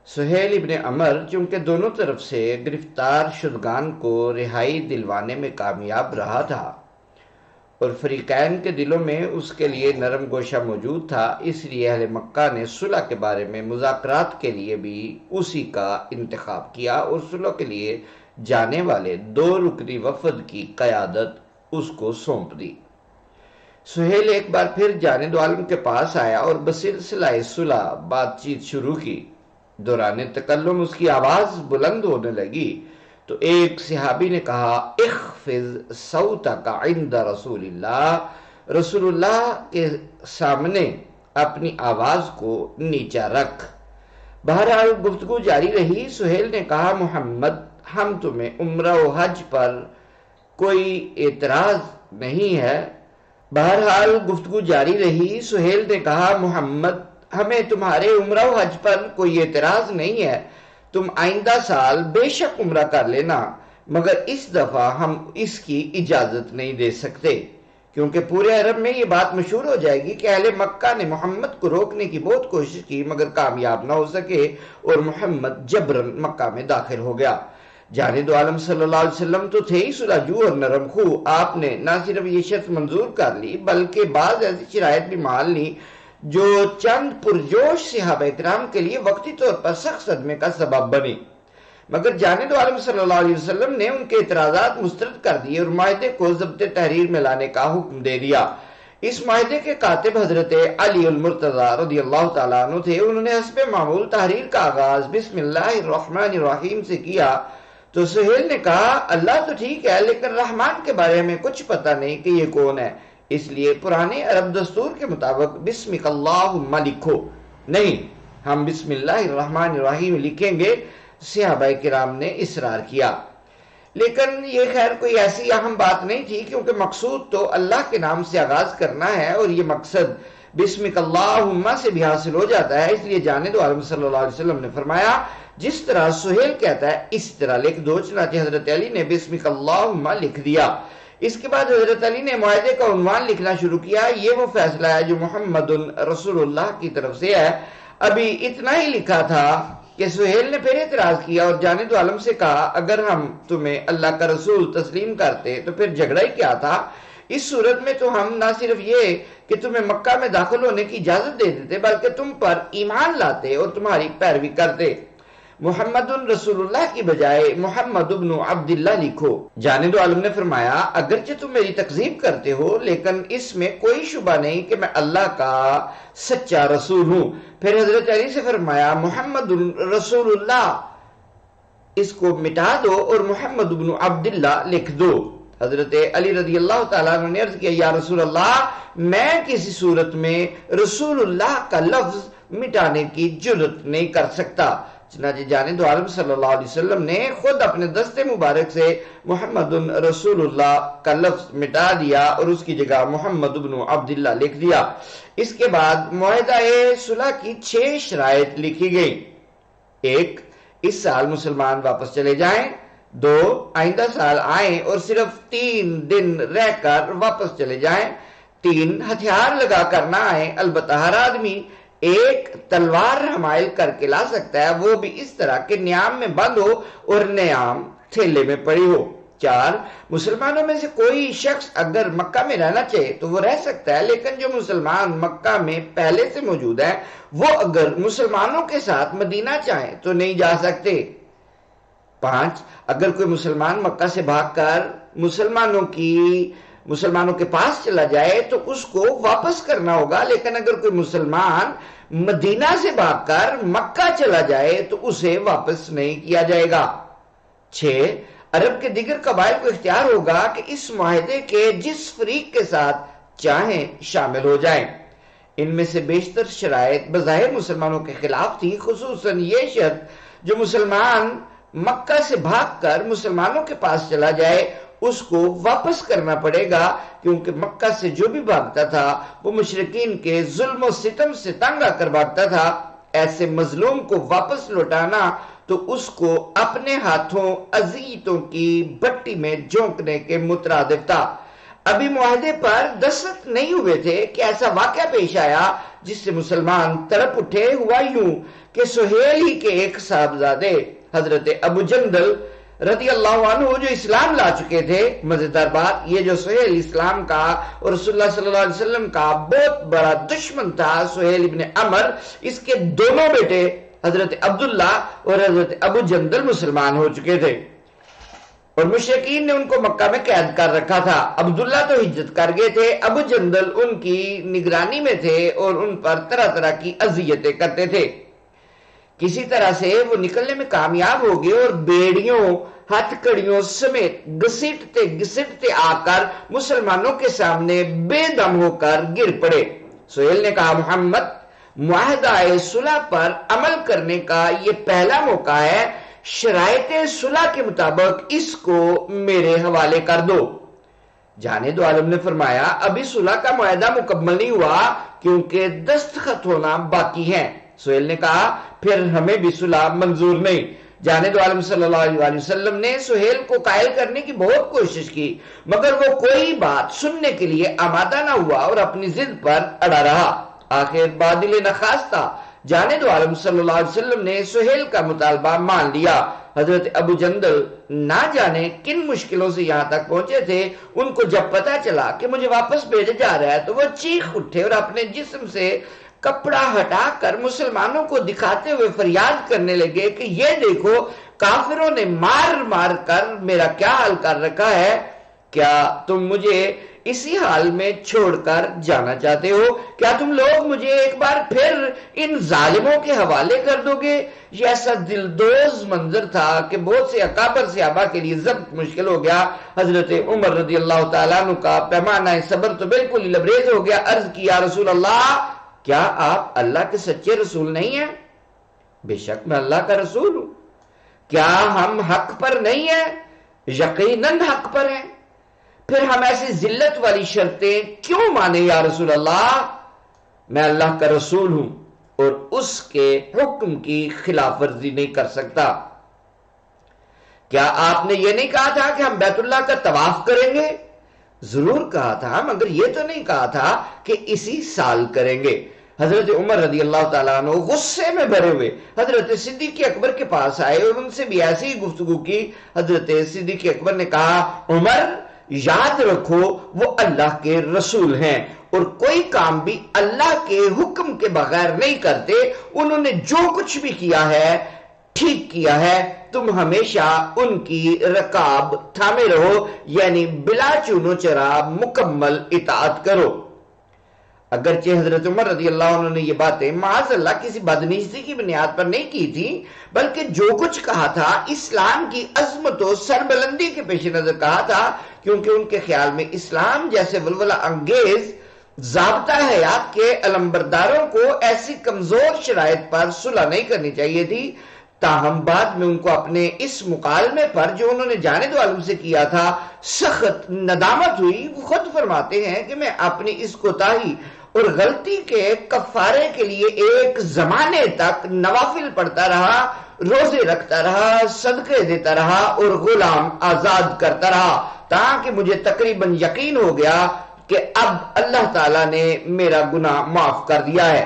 سہیل ابن عمر چونکہ دونوں طرف سے گرفتار شدگان کو رہائی دلوانے میں کامیاب رہا تھا اور فریقین کے دلوں میں اس کے لیے نرم گوشہ موجود تھا، اس لیے اہل مکہ نے صلح کے بارے میں مذاکرات کے لیے بھی اسی کا انتخاب کیا اور صلح کے لیے جانے والے 2 رکنی وفد کی قیادت اس کو سونپ دی۔ سہیل ایک بار پھر جانب عالم کے پاس آیا اور بسلسلہ صلح بات چیت شروع کی۔ دوران تکلم اس کی آواز بلند ہونے لگی تو ایک صحابی نے کہا، اخفض صوتک عند رسول اللہ، رسول اللہ کے سامنے اپنی آواز کو نیچا رکھ۔ بہرحال گفتگو جاری رہی۔ سہیل نے کہا، محمد، ہم تمہیں عمرہ و حج پر کوئی اعتراض نہیں ہے۔ بہرحال گفتگو جاری رہی۔ سہیل نے کہا، محمد، ہمیں تمہارے عمرہ و حج پر کوئی اعتراض نہیں ہے، تم آئندہ سال بے شک عمرہ کر لینا، مگر اس دفعہ ہم اس کی اجازت نہیں دے سکتے، کیونکہ پورے عرب میں یہ بات مشہور ہو جائے گی کہ اہل مکہ نے محمد کو روکنے کی بہت کوشش کی مگر کامیاب نہ ہو سکے اور محمد جبرن مکہ میں داخل ہو گیا۔ جانب عالم صلی اللہ علیہ وسلم تو تھے ہی صلح جو اور نرم خو، آپ نے نہ صرف یہ شرط منظور کر لی بلکہ بعض ایسی شرائط بھی مان لی جو چند پرجوش صحابہ کرام کے لیے وقتی طور پر سخت صدمے کا سبب بنی، مگر جانب عالم صلی اللہ علیہ وسلم نے ان کے اعتراضات مسترد کر دیے اور معاہدے کو ضبط تحریر میں لانے کا حکم دے دیا۔ اس معاہدے کے کاتب حضرت علی المرتضی رضی اللہ تعالیٰ عنہ تھے۔ انہوں نے حسب معمول تحریر کا آغاز بسم اللہ الرحمن الرحیم سے کیا تو سہیل نے کہا، اللہ تو ٹھیک ہے لیکن رحمان کے بارے میں کچھ پتہ نہیں کہ یہ کون ہے، اس لیے پرانے عرب دستور کے مطابق بسمک اللہم لکھو۔ نہیں، ہم بسم اللہ الرحمن الرحیم لکھیں گے۔ صحابہ کرام نے اصرار کیا، لیکن یہ خیر کوئی ایسی اہم بات نہیں تھی کیونکہ مقصود تو اللہ کے نام سے آغاز کرنا ہے اور یہ مقصد بسمک اللہم سے بھی حاصل ہو جاتا ہے۔ اس لیے جانب عالم صلی اللہ علیہ وسلم نے فرمایا، جس طرح سہیل کہتا ہے اس طرح لکھ دو۔ چنانچہ حضرت علی نے بسمک اللہم لکھ دیا۔ اس کے بعد حضرت علی نے معاہدے کا عنوان لکھنا شروع کیا، یہ وہ فیصلہ ہے جو محمد رسول اللہ کی طرف سے ہے۔ ابھی اتنا ہی لکھا تھا کہ سہیل نے پھر اعتراض کیا اور جانب عالم سے کہا، اگر ہم تمہیں اللہ کا رسول تسلیم کرتے تو پھر جھگڑا ہی کیا تھا؟ اس صورت میں تو ہم نہ صرف یہ کہ تمہیں مکہ میں داخل ہونے کی اجازت دے دیتے بلکہ تم پر ایمان لاتے اور تمہاری پیروی کرتے۔ محمد رسول اللہ کی بجائے محمد ابن عبداللہ لکھو۔ جانب عالم نے فرمایا، اگرچہ تم میری تکذیب کرتے ہو لیکن اس میں کوئی شبہ نہیں کہ میں اللہ کا سچا رسول ہوں۔ پھر حضرت علی سے فرمایا، محمد رسول اللہ اس کو مٹا دو اور محمد ابن عبداللہ لکھ دو۔ حضرت علی رضی اللہ تعالیٰ عنہ نے عرض کیا، یا رسول اللہ، میں کسی صورت میں رسول اللہ کا لفظ مٹانے کی جرت نہیں کر سکتا۔ چنانچہ جانب عالم صلی اللہ علیہ وسلم نے خود اپنے دست مبارک سے محمد رسول اللہ کا لفظ مٹا دیا اور اس کی جگہ محمد ابن عبداللہ لکھ دیا۔ اس کے بعد معاہدہ صلح کی 6 شرائط لکھی گئی۔ 1، اس سال مسلمان واپس چلے جائیں۔ 2، آئندہ سال آئیں اور صرف 3 دن رہ کر واپس چلے جائیں۔ 3، ہتھیار لگا کر نہ آئیں، البتہ ہر آدمی ایک تلوار حمائل کر کے لا سکتا ہے، وہ بھی اس طرح کہ نیام میں بند ہو اور نیام تھیلے میں پڑی ہو۔ 4، مسلمانوں میں سے کوئی شخص اگر مکہ میں رہنا چاہے تو وہ رہ سکتا ہے، لیکن جو مسلمان مکہ میں پہلے سے موجود ہیں وہ اگر مسلمانوں کے ساتھ مدینہ چاہیں تو نہیں جا سکتے۔ 5، اگر کوئی مسلمان مکہ سے بھاگ کر مسلمانوں کے پاس چلا جائے تو اس کو واپس کرنا ہوگا، لیکن اگر کوئی مسلمان مدینہ سے بھاگ کر مکہ چلا جائے تو اسے واپس نہیں کیا جائے گا۔ 6، عرب کے دیگر قبائل کو اختیار ہوگا کہ اس معاہدے کے جس فریق کے ساتھ چاہیں شامل ہو جائیں۔ ان میں سے بیشتر شرائط بظاہر مسلمانوں کے خلاف تھی، خصوصاً یہ شرط جو مسلمان مکہ سے بھاگ کر مسلمانوں کے پاس چلا جائے اس کو واپس کرنا پڑے گا، کیونکہ مکہ سے جو بھی بھاگتا تھا وہ مشرکین کے ظلم و ستم سے تنگ آ کر بھاگتا تھا۔ ایسے مظلوم کو واپس لوٹانا تو اس کو اپنے ہاتھوں اذیتوں کی بھٹی میں جھونکنے کے مترادف تھا۔ ابھی معاہدے پر دستخط نہیں ہوئے تھے کہ ایسا واقعہ پیش آیا جس سے مسلمان تڑپ اٹھے۔ ہوا یوں کہ سہیل ہی کے ایک صاحبزادے حضرت ابو جندل رضی اللہ عنہ جو اسلام لا چکے تھے، مزیدار بات یہ جو سہیل اسلام کا اور رسول اللہ صلی اللہ علیہ وسلم کا بہت بڑا دشمن تھا، سہیل ابن عمر، اس کے دونوں بیٹے حضرت عبداللہ اور حضرت ابو جندل مسلمان ہو چکے تھے اور مشرکین نے ان کو مکہ میں قید کر رکھا تھا۔ عبداللہ تو ہجرت کر گئے تھے، ابو جندل ان کی نگرانی میں تھے اور ان پر طرح طرح کی اذیتیں کرتے تھے۔ کسی طرح سے وہ نکلنے میں کامیاب ہو گئے اور بیڑیوں ہتھ کڑیوں سمیت گھسیٹتے گھسیٹتے آ کر مسلمانوں کے سامنے بے دم ہو کر گر پڑے۔ سہیل نے کہا، محمد، معاہدہ صلح پر عمل کرنے کا یہ پہلا موقع ہے، شرائط صلح کے مطابق اس کو میرے حوالے کر دو۔ جانے دو عالم نے فرمایا، ابھی صلح کا معاہدہ مکمل نہیں ہوا کیونکہ دستخط ہونا باقی ہے۔ سہیل نے کہا، پھر ہمیں بھی صلح منظور نہیں۔ جانے دو عالم صلی اللہ علیہ وسلم نے سہیل کو قائل کرنے کی بہت کوشش کی، مگر وہ کوئی بات سننے کے لیے آمادہ نہ ہوا اور اپنی ضد پر اڑا رہا۔ آخر بادل نخواستہ جانے دو عالم صلی اللہ علیہ وسلم نے سہیل کا مطالبہ مان لیا۔ حضرت ابو جندل نہ جانے کن مشکلوں سے یہاں تک پہنچے تھے، ان کو جب پتا چلا کہ مجھے واپس بھیجا جا رہا ہے تو وہ چیخ اٹھے اور اپنے جسم سے کپڑا ہٹا کر مسلمانوں کو دکھاتے ہوئے فریاد کرنے لگے کہ یہ دیکھو، کافروں نے مار مار کر میرا کیا حال کر رکھا ہے، کیا تم مجھے اسی حال میں چھوڑ کر جانا چاہتے ہو؟ کیا تم لوگ مجھے ایک بار پھر ان ظالموں کے حوالے کر دو گے؟ یہ ایسا دلدوز منظر تھا کہ بہت سے اکابر صحابہ کے لیے ضبط مشکل ہو گیا۔ حضرت عمر رضی اللہ تعالیٰ عنہ کا پیمانہ صبر تو بالکل ہی لبریز ہو گیا۔ عرض کیا، رسول اللہ، کیا آپ اللہ کے سچے رسول نہیں ہیں؟ بے شک میں اللہ کا رسول ہوں۔ کیا ہم حق پر نہیں ہیں؟ یقیناً حق پر ہیں۔ پھر ہم ایسی ذلت والی شرطیں کیوں مانے یا رسول اللہ؟ میں اللہ کا رسول ہوں اور اس کے حکم کی خلاف ورزی نہیں کر سکتا۔ کیا آپ نے یہ نہیں کہا تھا کہ ہم بیت اللہ کا طواف کریں گے؟ ضرور کہا تھا، مگر یہ تو نہیں کہا تھا کہ اسی سال کریں گے۔ حضرت عمر رضی اللہ تعالیٰ عنہ غصے میں بھرے ہوئے حضرت صدیق اکبر کے پاس آئے اور ان سے بھی ایسی ہی گفتگو کی۔ حضرت صدیق اکبر نے کہا، عمر، یاد رکھو وہ اللہ کے رسول ہیں اور کوئی کام بھی اللہ کے حکم کے بغیر نہیں کرتے۔ انہوں نے جو کچھ بھی کیا ہے ٹھیک کیا ہے، تم ہمیشہ ان کی رکاب تھامے رہو، یعنی بلا چونو چرا مکمل اطاعت کرو۔ اگرچہ حضرت عمر رضی اللہ عنہ نے یہ باتیں معاذ اللہ کسی بدنیتی کی بنیاد پر نہیں کی تھی، بلکہ جو کچھ کہا تھا اسلام کی عظمت و سربلندی کے پیش نظر کہا تھا، کیونکہ ان کے خیال میں اسلام جیسے ولولہ انگیز ضابطہ حیات کے علمبرداروں کو ایسی کمزور شرائط پر صلح نہیں کرنی چاہیے تھی۔ تاہم بعد میں ان کو اپنے اس مکالمے پر جو انہوں نے جانے دو عالم سے کیا تھا سخت ندامت ہوئی۔ وہ خود فرماتے ہیں کہ میں اپنی اس کوتاہی اور غلطی کے کفارے کے لیے ایک زمانے تک نوافل پڑھتا رہا، روزے رکھتا رہا، صدقے دیتا رہا اور غلام آزاد کرتا رہا، تاکہ مجھے تقریباً یقین ہو گیا کہ اب اللہ تعالیٰ نے میرا گناہ معاف کر دیا ہے۔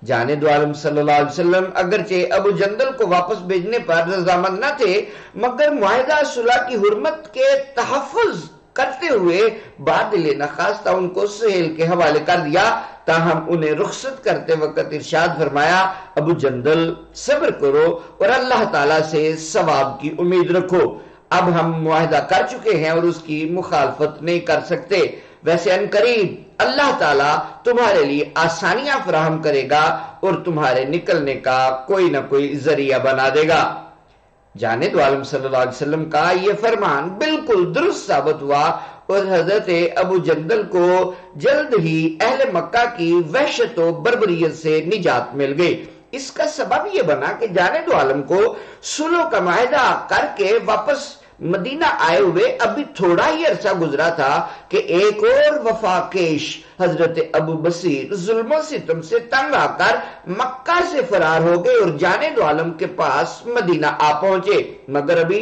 جانے دو عالم صلی اللہ علیہ وسلم اگرچہ ابو جندل کو واپس بھیجنے پر رضامند نہ تھے، مگر معاہدہ صلح کی حرمت کے تحفظ کرتے ہوئے بادل نخواستہ ان کو سہیل کے حوالے کر دیا۔ تاہم انہیں رخصت کرتے وقت ارشاد فرمایا، ابو جندل، صبر کرو اور اللہ تعالیٰ سے ثواب کی امید رکھو۔ اب ہم معاہدہ کر چکے ہیں اور اس کی مخالفت نہیں کر سکتے۔ ویسے عنقریب اللہ تعالیٰ تمہارے لیے آسانیاں فراہم کرے گا اور تمہارے نکلنے کا کوئی نہ کوئی ذریعہ بنا دے گا۔ جانے دو عالم صلی اللہ علیہ وسلم کا یہ فرمان بالکل درست ثابت ہوا اور حضرت ابو جندل کو جلد ہی اہل مکہ کی وحشت و بربریت سے نجات مل گئی۔ اس کا سبب یہ بنا کہ جانے دو عالم کو صلح کا معاہدہ کر کے واپس مدینہ آئے ہوئے ابھی تھوڑا ہی عرصہ گزرا تھا کہ ایک اور وفاکیش حضرت ابو بصیر ظلم و ستم سے تنگ آ کر مکہ سے فرار ہو گئے اور جانے دو عالم کے پاس مدینہ آ پہنچے، مگر ابھی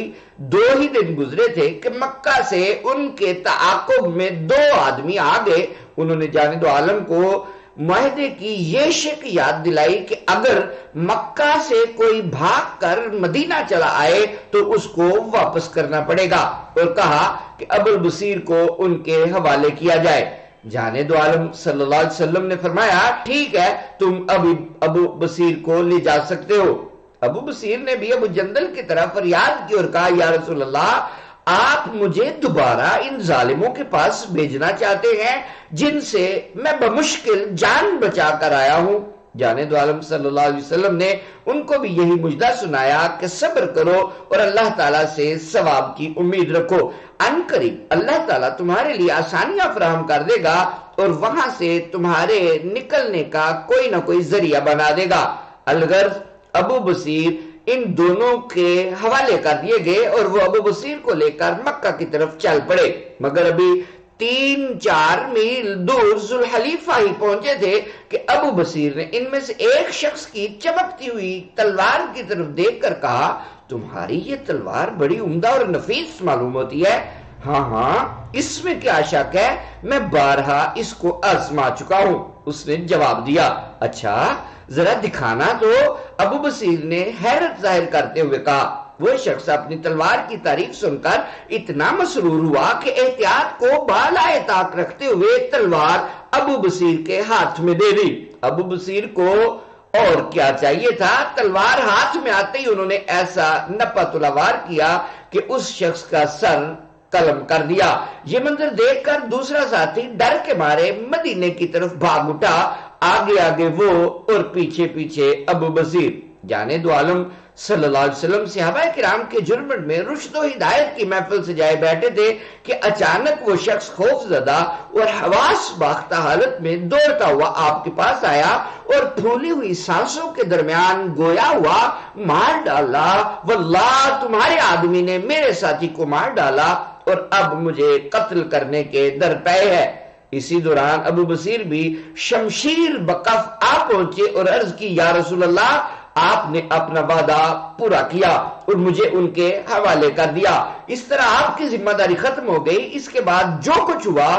2 ہی دن گزرے تھے کہ مکہ سے ان کے تعاقب میں 2 آدمی آ گئے۔ انہوں نے جانے دو عالم کو معاہدے کی یہ شک یاد دلائی کہ اگر مکہ سے کوئی بھاگ کر مدینہ چلا آئے تو اس کو واپس کرنا پڑے گا، اور کہا کہ ابو بصیر کو ان کے حوالے کیا جائے۔ جانے دو عالم صلی اللہ علیہ وسلم نے فرمایا ٹھیک ہے، تم ابو بصیر کو لے جا سکتے ہو۔ ابو بصیر نے بھی ابو جندل کی طرف فریاد کی اور کہا یا رسول اللہ، آپ مجھے دوبارہ ان ظالموں کے پاس بھیجنا چاہتے ہیں جن سے میں بمشکل جان بچا کر آیا ہوں؟ جانے دو عالم صلی اللہ علیہ وسلم نے ان کو بھی یہی مجدہ سنایا کہ صبر کرو اور اللہ تعالیٰ سے ثواب کی امید رکھو، ان قریب اللہ تعالیٰ تمہارے لیے آسانیاں فراہم کر دے گا اور وہاں سے تمہارے نکلنے کا کوئی نہ کوئی ذریعہ بنا دے گا۔ الغرض ابو بصیر ان دونوں کے حوالے کر دیے گئے اور وہ ابو بصیر کو لے کر مکہ کی طرف چل پڑے، مگر ابھی 3-4 میل دور ذوالحلیفہ ہی پہنچے تھے کہ ابو بصیر نے ان میں سے ایک شخص کی چمکتی ہوئی تلوار کی طرف دیکھ کر کہا تمہاری یہ تلوار بڑی عمدہ اور نفیس معلوم ہوتی ہے۔ ہاں اس میں کیا شک ہے، میں بارہا اس کو آزما چکا ہوں۔ اس نے جواب دیا اچھا ذرا دکھانا تو۔ ابو بصیر نے حیرت ظاہر کرتے ہوئے کہا۔ وہ شخص اپنی تلوار کی تعریف سن کر اتنا مسرور ہوا کہ احتیاط کو بالائے طاق رکھتے ہوئے تلوار ابو بصیر کے ہاتھ میں دے دی۔ ابو بصیر کو اور کیا چاہیے تھا، تلوار ہاتھ میں آتے ہی انہوں نے ایسا نپا تلوار کیا کہ اس شخص کا سر قلم کر دیا۔ یہ منظر دیکھ کر دوسرا ساتھی ڈر کے مارے مدینے کی طرف بھاگ اٹھا، آگے آگے وہ اور پیچھے پیچھے ابو بصیر۔ جانے دو عالم صلی اللہ علیہ وسلم صحابہ کرام کے جرمٹ میں رشد و ہدایت کی محفل سے جائے بیٹھے تھے کہ اچانک وہ شخص خوف زدہ اور حواس باختہ حالت میں دوڑتا ہوا آپ کے پاس آیا اور پھولی ہوئی سانسوں کے درمیان گویا ہوا مار ڈالا، واللہ تمہارے آدمی نے میرے ساتھی کو مار ڈالا اور اب مجھے قتل کرنے کے در پے ہے۔ اسی دوران ابو بصیر بھی شمشیر بکف آ پہنچے اور عرض کی یا رسول اللہ، آپ نے اپنا وعدہ پورا کیا اور مجھے ان کے حوالے کر دیا، اس طرح آپ کی ذمہ داری ختم ہو گئی، اس کے بعد جو کچھ ہوا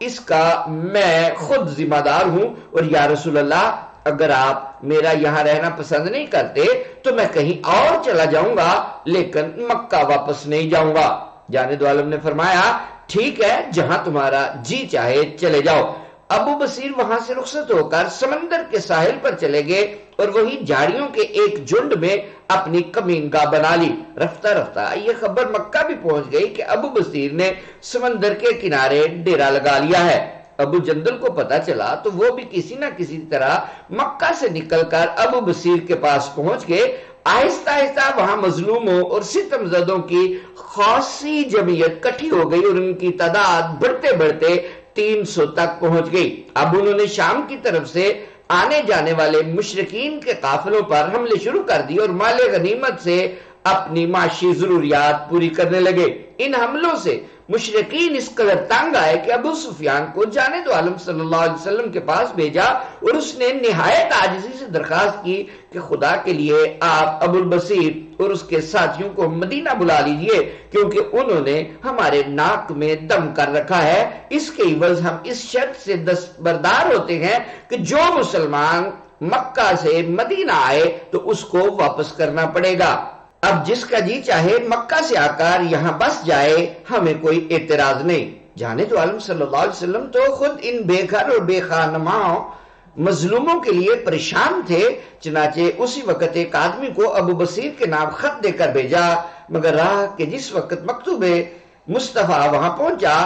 اس کا میں خود ذمہ دار ہوں، اور یا رسول اللہ اگر آپ میرا یہاں رہنا پسند نہیں کرتے تو میں کہیں اور چلا جاؤں گا، لیکن مکہ واپس نہیں جاؤں گا۔ جانے دو عالم نے فرمایا ٹھیک ہے، جہاں تمہارا جی چاہے چلے جاؤ۔ ابو بصیر وہاں سے رخصت ہو کر سمندر کے ساحل پر چلے گئے اور وہی جھاڑیوں کے ایک جھنڈ میں اپنی کمین گاہ بنا لی۔ رفتہ رفتہ یہ خبر مکہ بھی پہنچ گئی کہ ابو بصیر نے سمندر کے کنارے ڈیرا لگا لیا ہے۔ ابو جندل کو پتا چلا تو وہ بھی کسی نہ کسی طرح مکہ سے نکل کر ابو بصیر کے پاس پہنچ گئے۔ آہستہ آہستہ وہاں مظلوموں اور ستم زدوں کی خاصی جمعیت کٹھی ہو گئی اور ان کی تعداد بڑھتے بڑھتے 300 تک پہنچ گئی۔ اب انہوں نے شام کی طرف سے آنے جانے والے مشرکین کے قافلوں پر حملے شروع کر دی اور مال غنیمت سے اپنی معاشی ضروریات پوری کرنے لگے۔ ان حملوں سے مشرکین اس قدر تنگ آئے کہ ابو سفیان کو جانے دو عالم صلی اللہ علیہ وسلم کے پاس بھیجا اور اس نے نہایت عاجزی سے درخواست کی کہ خدا کے لیے آپ ابو البصیر اور اس کے ساتھیوں کو مدینہ بلا لیجئے، کیونکہ انہوں نے ہمارے ناک میں دم کر رکھا ہے، اس کے عوض ہم اس شرط سے دستبردار ہوتے ہیں کہ جو مسلمان مکہ سے مدینہ آئے تو اس کو واپس کرنا پڑے گا۔ اب جس کا جی چاہے مکہ سے آ کر یہاں بس جائے، ہمیں کوئی اعتراض نہیں۔ جانے تو عالم صلی اللہ علیہ وسلم تو خود ان بے گھر اور بے خانماں مظلوموں کے لیے پریشان تھے، چنانچہ اسی وقت ایک آدمی کو ابو بصیر کے نام خط دے کر بھیجا، مگر راہ کہ جس وقت مکتوب مصطفیٰ وہاں پہنچا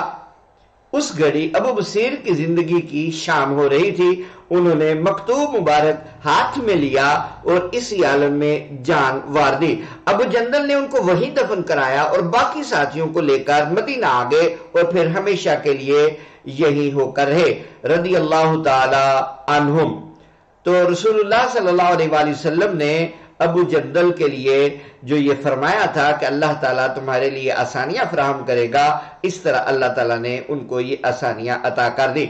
اس گھڑی ابو بصیر کی زندگی کی شام ہو رہی تھی۔ انہوں نے مکتوب مبارک ہاتھ میں لیا اور اسی عالم میں جان وار دی۔ ابو جندل نے ان کو وہیں دفن کرایا اور باقی ساتھیوں کو لے کر مدینہ آ گئے اور پھر ہمیشہ کے لیے یہی ہو کر رہے رضی اللہ تعالی عنہم۔ تو رسول اللہ صلی اللہ علیہ وآلہ وسلم نے ابو جندل کے لیے جو یہ فرمایا تھا کہ اللہ تعالیٰ تمہارے لیے آسانیاں فراہم کرے گا، اس طرح اللہ تعالیٰ نے ان کو یہ آسانیاں عطا کر دی۔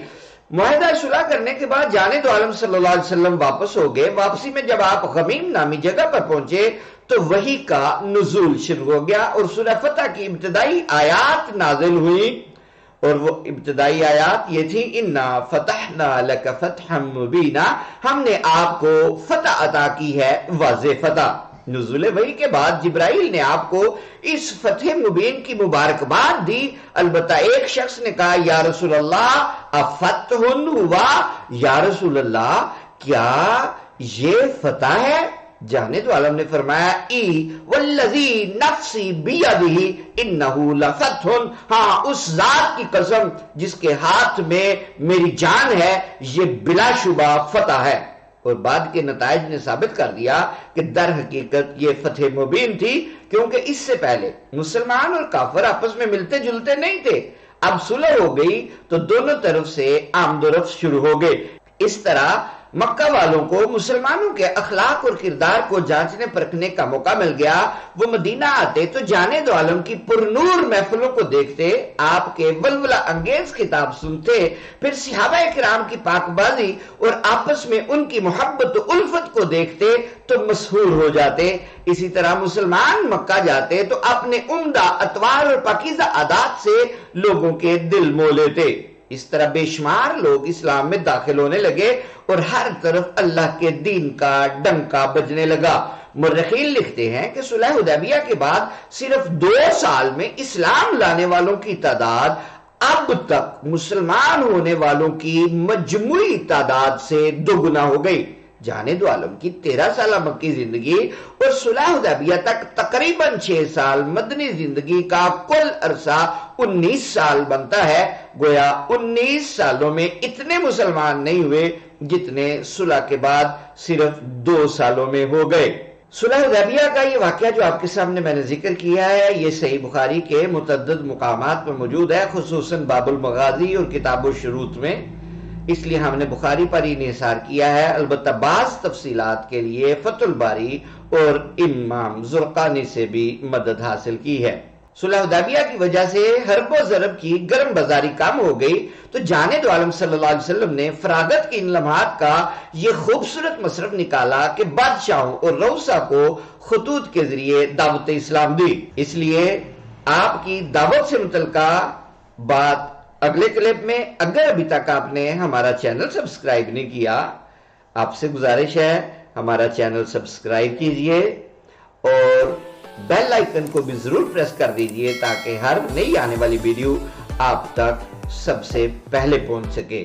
معاہدہ صلح کرنے کے بعد جانب عالم صلی اللہ علیہ وسلم واپس ہو گئے۔ واپسی میں جب آپ غمیم نامی جگہ پر پہنچے تو وحی کا نزول شروع ہو گیا اور سورہ فتح کی ابتدائی آیات نازل ہوئی، اور وہ ابتدائی آیات یہ تھی اِنَّا فَتَحْنَا لَكَ فَتْحًا مُبِينًا، ہم نے آپ کو فتح عطا کی ہے، واضح فتح۔ نزول وحی کے بعد جبرائیل نے آپ کو اس فتح مبین کی مبارکباد دی۔ البتہ ایک شخص نے کہا یا رسول اللہ افتح ہوا، یا رسول اللہ کیا یہ فتح ہے؟ جانب عالم نے فرمایا ای والذی نفسی بیدہ انہ لفتح، ہاں اس ذات کی قسم جس کے ہاتھ میں میری جان ہے، یہ بلا شبہ فتح ہے۔ اور بعد کے نتائج نے ثابت کر دیا کہ در حقیقت یہ فتح مبین تھی، کیونکہ اس سے پہلے مسلمان اور کافر آپس میں ملتے جلتے نہیں تھے۔ اب صلح ہو گئی تو دونوں طرف سے آمد و رفت شروع ہو گئے۔ اس طرح مکہ والوں کو مسلمانوں کے اخلاق اور کردار کو جانچنے پرکھنے کا موقع مل گیا۔ وہ مدینہ آتے تو جانب عالم کی پرنور محفلوں کو دیکھتے، آپ کے ولولہ انگیز خطاب سنتے، پھر صحابہ کرام کی پاک بازی اور آپس میں ان کی محبت و الفت کو دیکھتے تو مسحور ہو جاتے۔ اسی طرح مسلمان مکہ جاتے تو اپنے عمدہ اطوار اور پاکیزہ عادات سے لوگوں کے دل مو لیتے۔ اس طرح بے شمار لوگ اسلام میں داخل ہونے لگے اور ہر طرف اللہ کے دین کا ڈنکا بجنے لگا۔ مورخین لکھتے ہیں کہ صلح حدیبیہ کے بعد صرف 2 سال میں اسلام لانے والوں کی تعداد اب تک مسلمان ہونے والوں کی مجموعی تعداد سے 2 گنا ہو گئی۔ جانب عالم کی 13 سالہ مکی زندگی اور صلح حدیبیہ تک تقریباً 6 سال مدنی زندگی کا کل عرصہ 19 سال بنتا ہے۔ گویا 19 سالوں میں اتنے مسلمان نہیں ہوئے جتنے صلح کے بعد صرف 2 سالوں میں ہو گئے۔ صلح حدیبیہ کا یہ واقعہ جو آپ کے سامنے میں نے ذکر کیا ہے، یہ صحیح بخاری کے متعدد مقامات پر موجود ہے، خصوصاً باب المغازی اور کتاب الشروط میں، اس لیے ہم نے بخاری پر ہی انحصار کیا ہے۔ البتہ بعض تفصیلات کے لیے فتح الباری اور امام زرقانی سے بھی مدد حاصل کی ہے۔ صلح حدیبیہ کی وجہ سے حرب و ضرب کی گرم بازاری کم ہو گئی تو جانب عالم صلی اللہ علیہ وسلم نے فراغت کی ان لمحات کا یہ خوبصورت مصرف نکالا کہ بادشاہوں اور رؤسا کو خطوط کے ذریعے دعوت اسلام دی۔ اس لیے آپ کی دعوت سے متعلقہ بات اگلے کلپ میں، اگر ابھی تک آپ نے ہمارا چینل سبسکرائب نہیں کیا، آپ سے گزارش ہے ہمارا چینل سبسکرائب کیجئے اور بیل آئیکن کو بھی ضرور پریس کر دیجئے تاکہ ہر نئی آنے والی ویڈیو آپ تک سب سے پہلے پہنچ سکے۔